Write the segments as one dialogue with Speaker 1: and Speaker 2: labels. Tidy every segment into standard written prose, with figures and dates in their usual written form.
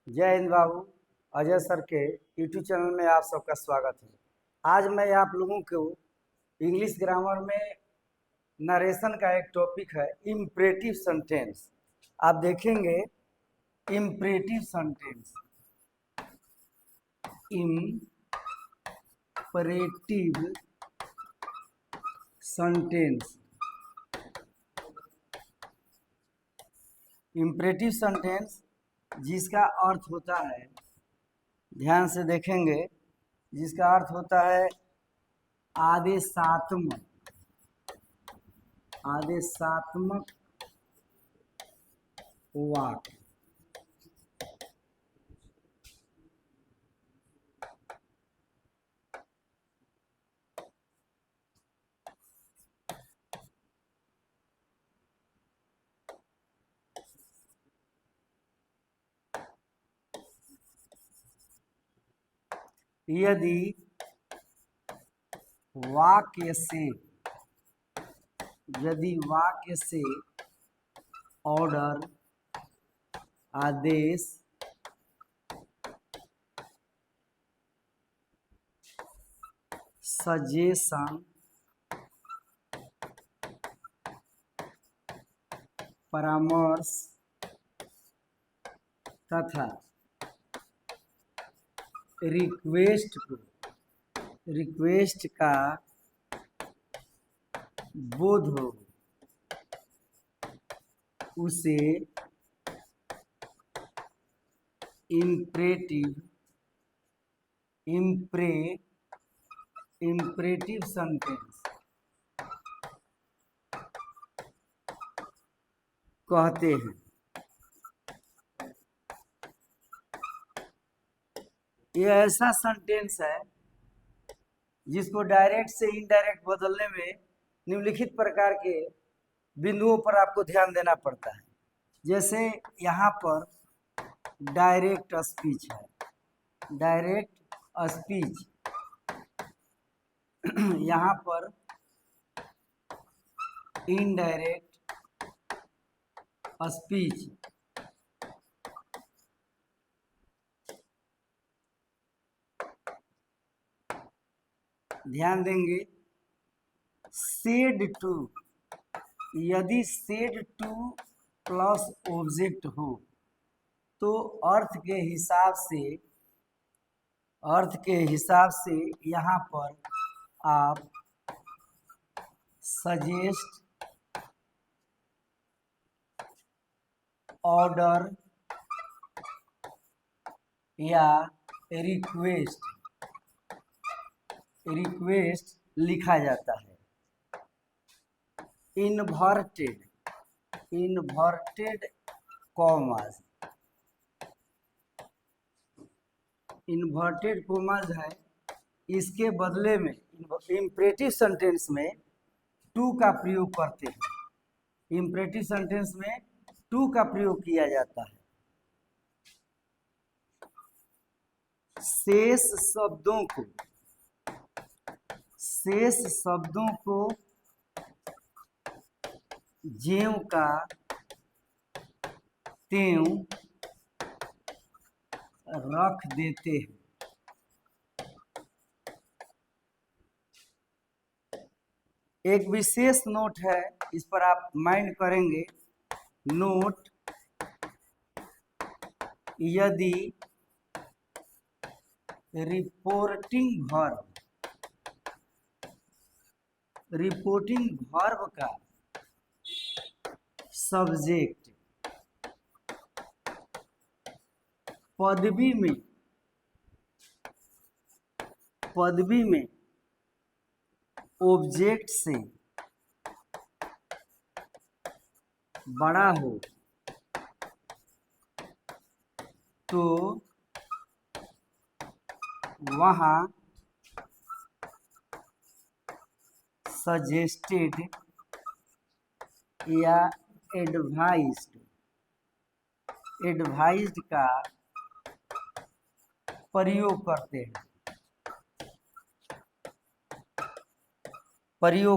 Speaker 1: जय हिंद बाबू। अजय सर के YouTube channel में आप सबका स्वागत है। आज मैं आप लोगों को इंग्लिश ग्रामर में नरेशन का एक टॉपिक है इम्परेटिव सेंटेंस। आप देखेंगे imperative sentence, imperative sentence. Imperative sentence जिसका अर्थ होता है, ध्यान से देखेंगे, जिसका अर्थ होता है आदेशात्मक वाक्य। यदि वाक्य से ऑर्डर, आदेश, सजेशन, परामर्श तथा रिक्वेस्ट का बोध हो, उसे इम्परेटिव सेंटेंस कहते हैं। यह ऐसा सेंटेंस है जिसको डायरेक्ट से इनडायरेक्ट बदलने में निम्नलिखित प्रकार के बिंदुओं पर आपको ध्यान देना पड़ता है। जैसे यहाँ पर डायरेक्ट स्पीच है, डायरेक्ट स्पीच। यहाँ पर इनडायरेक्ट स्पीच। ध्यान देंगे, सेड टू, यदि सेड टू प्लस ऑब्जेक्ट हो तो अर्थ के हिसाब से यहाँ पर आप सजेस्ट, ऑर्डर या रिक्वेस्ट लिखा जाता है। इन्वर्टेड कॉमास है। इसके बदले में इम्परेटिव सेंटेंस में टू का प्रयोग करते हैं। इम्परेटिव सेंटेंस में टू का प्रयोग किया जाता है। शेष शब्दों को ज्यों का त्यों रख देते हैं। एक विशेष नोट है, इस पर आप माइंड करेंगे। नोट, यदि रिपोर्टिंग वर्ब का सब्जेक्ट पदवी में ऑब्जेक्ट से बड़ा हो तो वहाँ सजेस्टेड या एडवाइज्ड का प्रयोग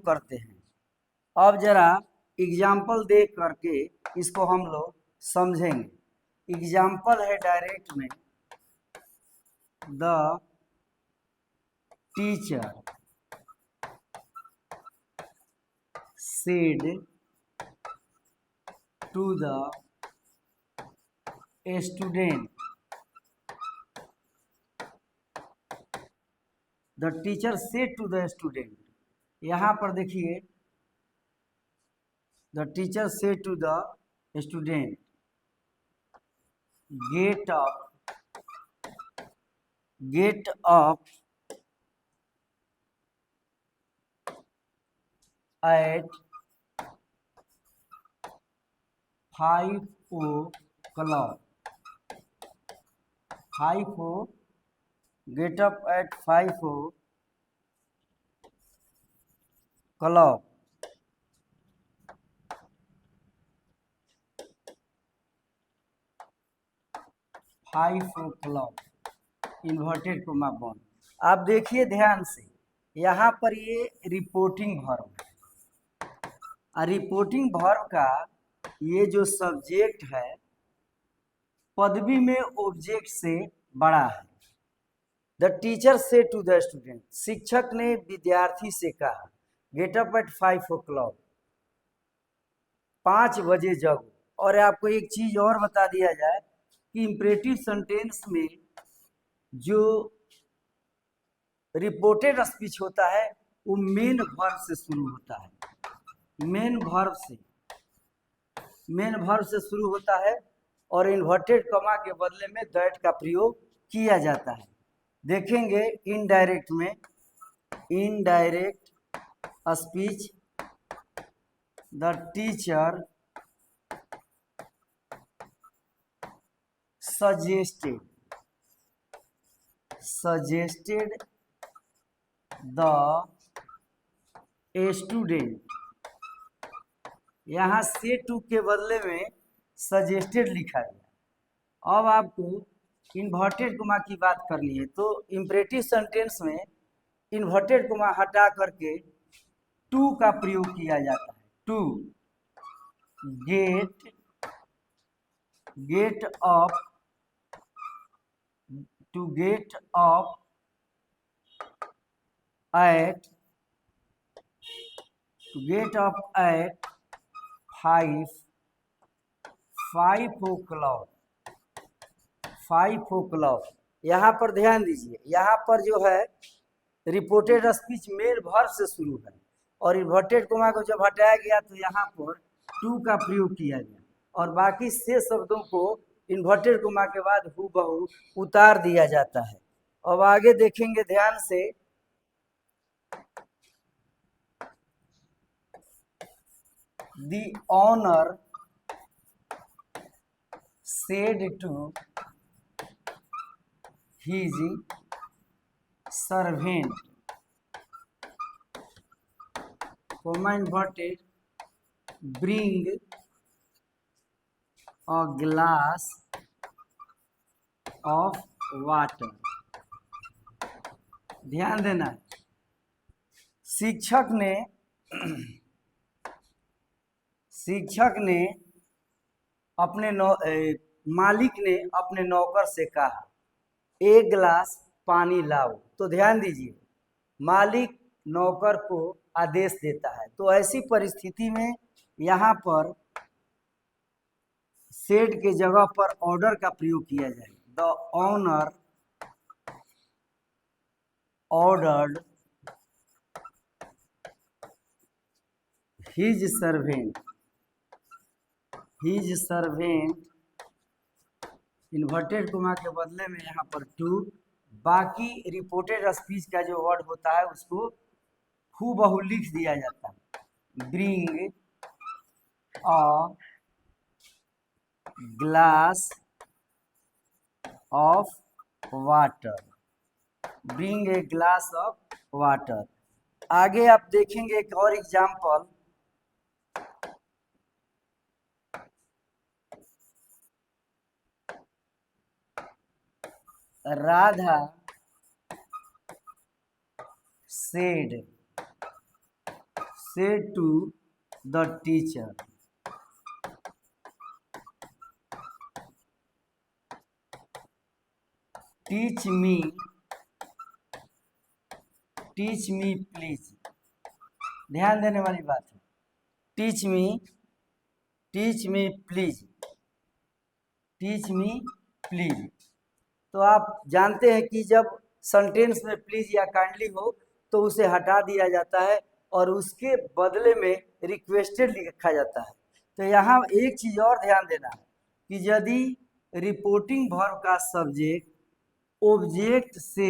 Speaker 1: करते हैं। अब जरा एग्जाम्पल देख करके इसको हम लोग समझेंगे। एग्जाम्पल है डायरेक्ट में, the teacher said to the student, the teacher said to the student. यहां पर देखिए, the teacher said to the student, get up at 5 o'clock, 5 o, get up at 5 o'clock, 5 o'clock, inverted coma bond. आप देखिए ध्यान से, यहाँ पर ये रिपोर्टिंग वर्ब है, और रिपोर्टिंग वर्ब का ये जो सब्जेक्ट है पदवी में ऑब्जेक्ट से बड़ा है। द टीचर से टू द स्टूडेंट, शिक्षक ने विद्यार्थी से कहा, गेट अप एट 5 o'clock, 5 बजे जगो। और आपको एक चीज और बता दिया जाए कि इंपरेटिव सेंटेंस में जो रिपोर्टेड स्पीच होता है वो मेन वर्ब से शुरू होता है, मेन वर्ब से शुरू होता है, और इन्वर्टेड कॉमा के बदले में दैट का प्रयोग किया जाता है। देखेंगे इनडायरेक्ट में, indirect speech, the teacher suggested the student, यहाँ से टू के बदले में सजेस्टेड लिखा गया। अब आपको इन्वर्टेड कोमा की बात करनी है, तो इंपरेटिव सेंटेंस में इन्वर्टेड कोमा हटा करके टू का प्रयोग किया जाता है। To, get up, to get up at 5 o'clock, 5 o'clock। यहाँ पर ध्यान दीजिए, यहाँ पर जो है रिपोर्टेड स्पीच मेन वर्ब से शुरू है, और इन्वर्टेड कोमा को जब हटाया गया तो यहाँ पर टू का प्रयोग किया गया, और बाकी से शब्दों को इन्वर्टेड कोमा के बाद हूबहू उतार दिया जाता है। अब आगे देखेंगे ध्यान से, the owner said to his servant, comma inverted, bring a glass of water। ध्यान देना, शिक्षक ने अपने मालिक ने अपने नौकर से कहा, एक गिलास पानी लाओ। तो ध्यान दीजिए, मालिक नौकर को आदेश देता है, तो ऐसी परिस्थिति में यहाँ पर सेड के जगह पर ऑर्डर का प्रयोग किया जाए। The owner ordered his servant, inverted comma के बदले में यहाँ पर टू, बाकी रिपोर्टेड स्पीच का जो वर्ड होता है उसको हूबहू लिख दिया जाता है। Bring a glass of water, bring a glass of water. आगे आप देखेंगे एक और example, Radha said to the teacher, teach me please. ध्यान देने वाली बात है, teach me please, teach me please. तो आप जानते हैं कि जब सेंटेंस में प्लीज या काइंडली हो तो उसे हटा दिया जाता है और उसके बदले में रिक्वेस्टेड लिखा जाता है। तो यहाँ एक चीज और ध्यान देना है कि यदि रिपोर्टिंग वर्ब का सब्जेक्ट ऑब्जेक्ट से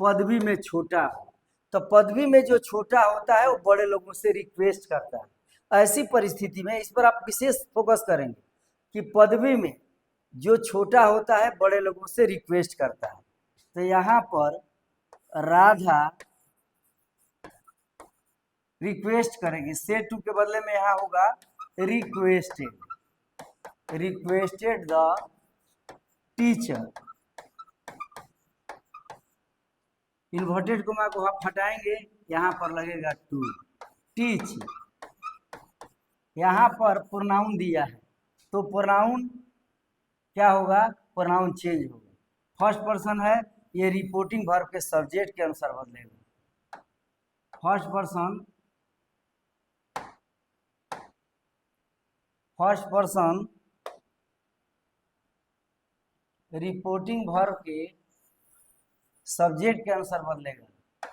Speaker 1: पदवी में छोटा हो, तो पदवी में जो छोटा होता है वो बड़े लोगों से रिक्वेस्ट करता है। ऐसी परिस्थिति में इस पर आप विशेष फोकस करेंगे कि पदवी में जो छोटा होता है बड़े लोगों से रिक्वेस्ट करता है। तो यहाँ पर राधा रिक्वेस्ट करेंगे, से टू के बदले में यहाँ होगा requested the teacher. Inverted coma को आप हटाएंगे, यहाँ पर लगेगा टू, टीच। यहाँ पर प्रोनाउन दिया है तो प्रोनाउन क्या होगा, प्रोनाउन चेंज होगा। फर्स्ट पर्सन है, ये रिपोर्टिंग वर्ब के सब्जेक्ट के अनुसार बदलेगा। फर्स्ट पर्सन रिपोर्टिंग वर्ब के सब्जेक्ट के अनुसार बदलेगा।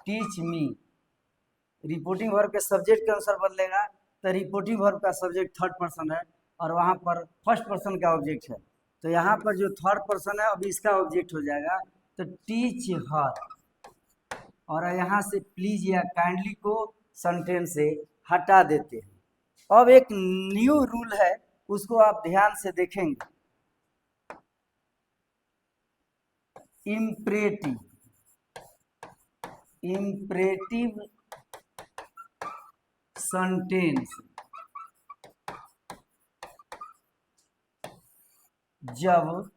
Speaker 1: टीच मी रिपोर्टिंग वर्ब के सब्जेक्ट के अनुसार बदलेगा, तो रिपोर्टिंग वर्ब का सब्जेक्ट थर्ड पर्सन है और वहां पर फर्स्ट पर्सन का ऑब्जेक्ट है। तो यहाँ पर जो थर्ड पर्सन है अभी इसका ऑब्जेक्ट हो जाएगा, तो टीच हर। और यहाँ से प्लीज या काइंडली को सेंटेंस से हटा देते हैं। अब एक न्यू रूल है, उसको आप ध्यान से देखेंगे। इम्परेटिव सेंटेंस जब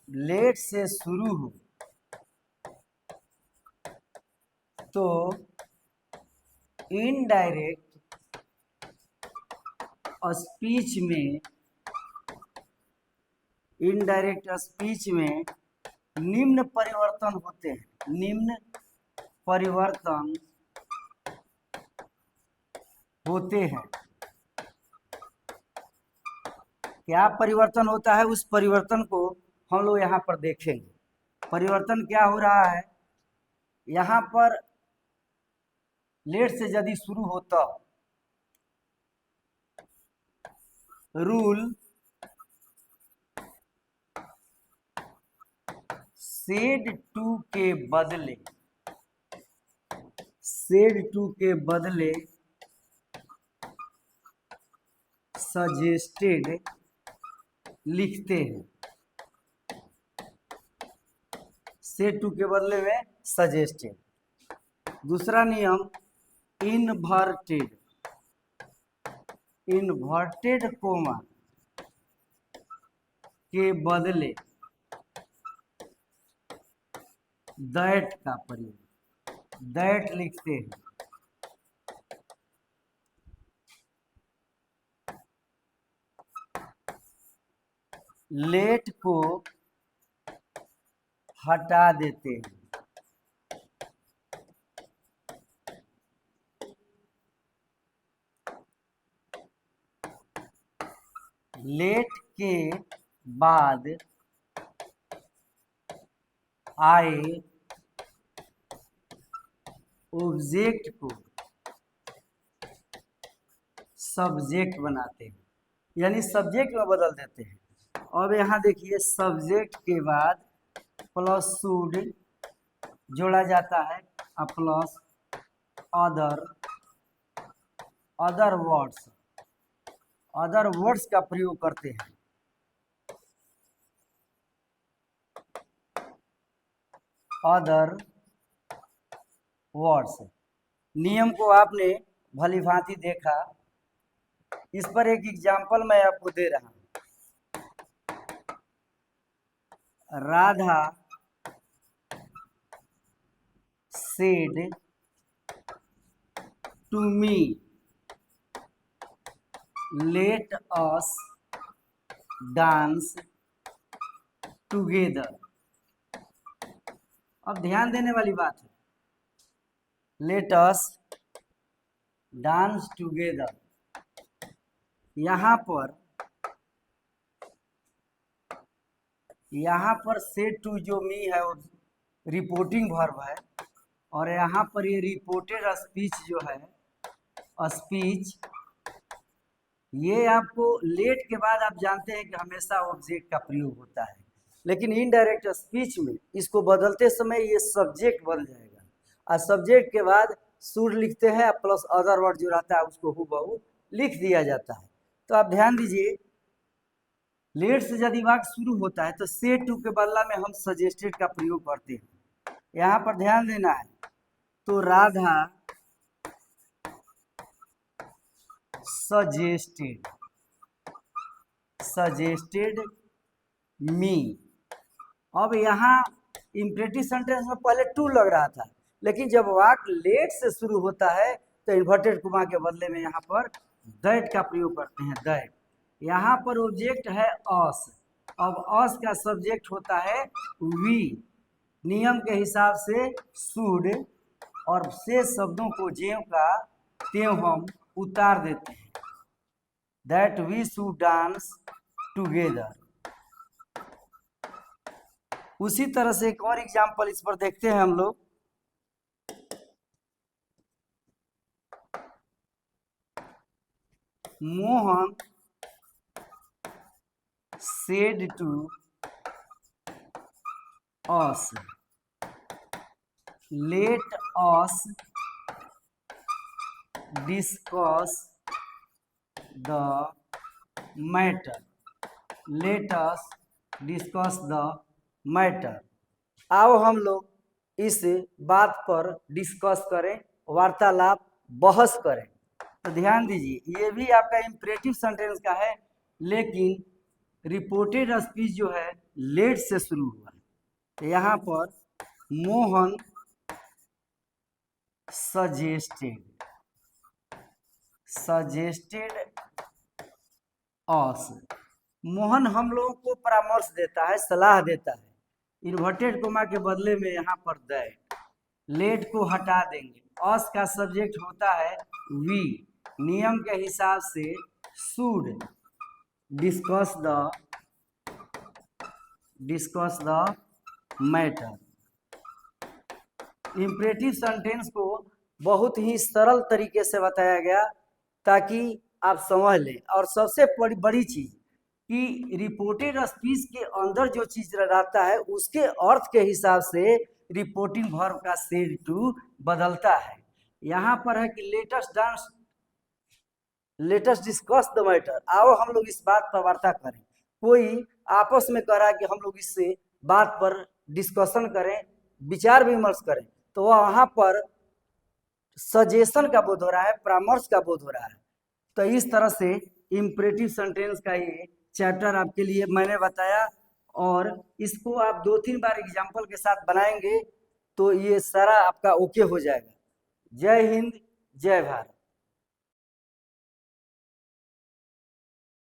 Speaker 1: लेट से शुरू हो तो इनडायरेक्ट स्पीच में निम्न परिवर्तन होते हैं। निम्न परिवर्तन होते हैं। क्या परिवर्तन होता है, उस परिवर्तन को हम लोग यहाँ पर देखेंगे। परिवर्तन क्या हो रहा है, यहाँ पर लेट से यदि शुरू होता रूल सेड टू के बदले सजेस्टेड लिखते हैं। सेड टू के बदले में सजेस्टेड। दूसरा नियम इन्वर्टेड कोमा के बदले दैट का प्रयोग, दैट लिखते हैं। लेट को हटा देते हैं। लेट के बाद आए ऑब्जेक्ट को सब्जेक्ट बनाते हैं, यानी सब्जेक्ट में बदल देते हैं। अब यहाँ देखिए, सब्जेक्ट के बाद प्लस शुड जोड़ा जाता है और प्लस अदर वर्ड्स का प्रयोग करते हैं। अदर वर्ड्स नियम को आपने भली भांति देखा। इस पर एक एग्जाम्पल मैं आपको दे रहा हूं। Radha said to me, let us dance together. अब ध्यान देने वाली बात है, लेट अस डांस टुगेदर। यहाँ पर से टू जो मी है वो रिपोर्टिंग वर्ब है, और यहाँ पर ये रिपोर्टेड स्पीच जो है, स्पीच, ये आपको लेट के बाद आप जानते हैं कि हमेशा ऑब्जेक्ट का प्रयोग होता है, लेकिन इनडायरेक्ट स्पीच में इसको बदलते समय ये सब्जेक्ट बन जाएगा, और सब्जेक्ट के बाद शुड लिखते हैं प्लस अदर वर्ड जो रहता है उसको हूबहू लिख दिया जाता है। तो आप ध्यान दीजिए, लेट से यदि वाक्य शुरू होता है तो से टू के बदला में हम सजेस्टेड का प्रयोग करते हैं। यहाँ पर ध्यान देना है, तो राधा सजेस्टेड मी। अब यहाँ इम्परेटिव सेंटेंस में पहले टू लग रहा था, लेकिन जब वाक्य लेट से शुरू होता है तो इन्वर्टेड कॉमा के बदले में यहाँ पर दैट का प्रयोग करते हैं, दैट। यहाँ पर ऑब्जेक्ट है अस, अब अस का सब्जेक्ट होता है वी, नियम के हिसाब से शुड, और से शब्दों को ज्यों का त्यों हम उतार देते हैं, that we should dance together. उसी तरह से एक और एग्जाम्पल इस पर देखते हैं हम लोग। Mohan said to us, let us discuss the matter, let us discuss the matter। आओ हम लोग इस बात पर डिस्कस करें, वार्तालाप, बहस करें। तो ध्यान दीजिए, ये भी आपका इम्परेटिव सेंटेंस का है, लेकिन रिपोर्टेड स्पीच जो है लेट से शुरू हुआ है। तो यहाँ पर मोहन सजेस्टेड अस, मोहन हम लोगों को परामर्श देता है, सलाह देता है। इन्वर्टेड कोमा के बदले में यहाँ पर दैट, लेट को हटा देंगे, अस का सब्जेक्ट होता है वी, नियम के हिसाब से should discuss the matter. Imperative sentence को बहुत ही सरल तरीके से बताया गया ताकि आप समझ लें। और सबसे बड़ी चीज कि रिपोर्टेड स्पीच के अंदर जो चीज रहता है उसके अर्थ के हिसाब से रिपोर्टिंग वर्ब का सेड टू बदलता है। यहाँ पर है कि लेटेस्ट डिस्कस द मैटर, आओ हम लोग इस बात पर वार्ता करें। कोई आपस में कह रहा है कि हम लोग इससे बात पर डिस्कशन करें, विचार विमर्श करें, तो वहां पर सजेशन का बोध हो रहा है, परामर्श का बोध हो रहा है। तो इस तरह से इम्परेटिव सेंटेंस का ये चैप्टर आपके लिए मैंने बताया, और इसको आप 2-3 बार एग्जाम्पल के साथ बनाएंगे तो ये सारा आपका ओके हो जाएगा। जय हिंद, जय भारत।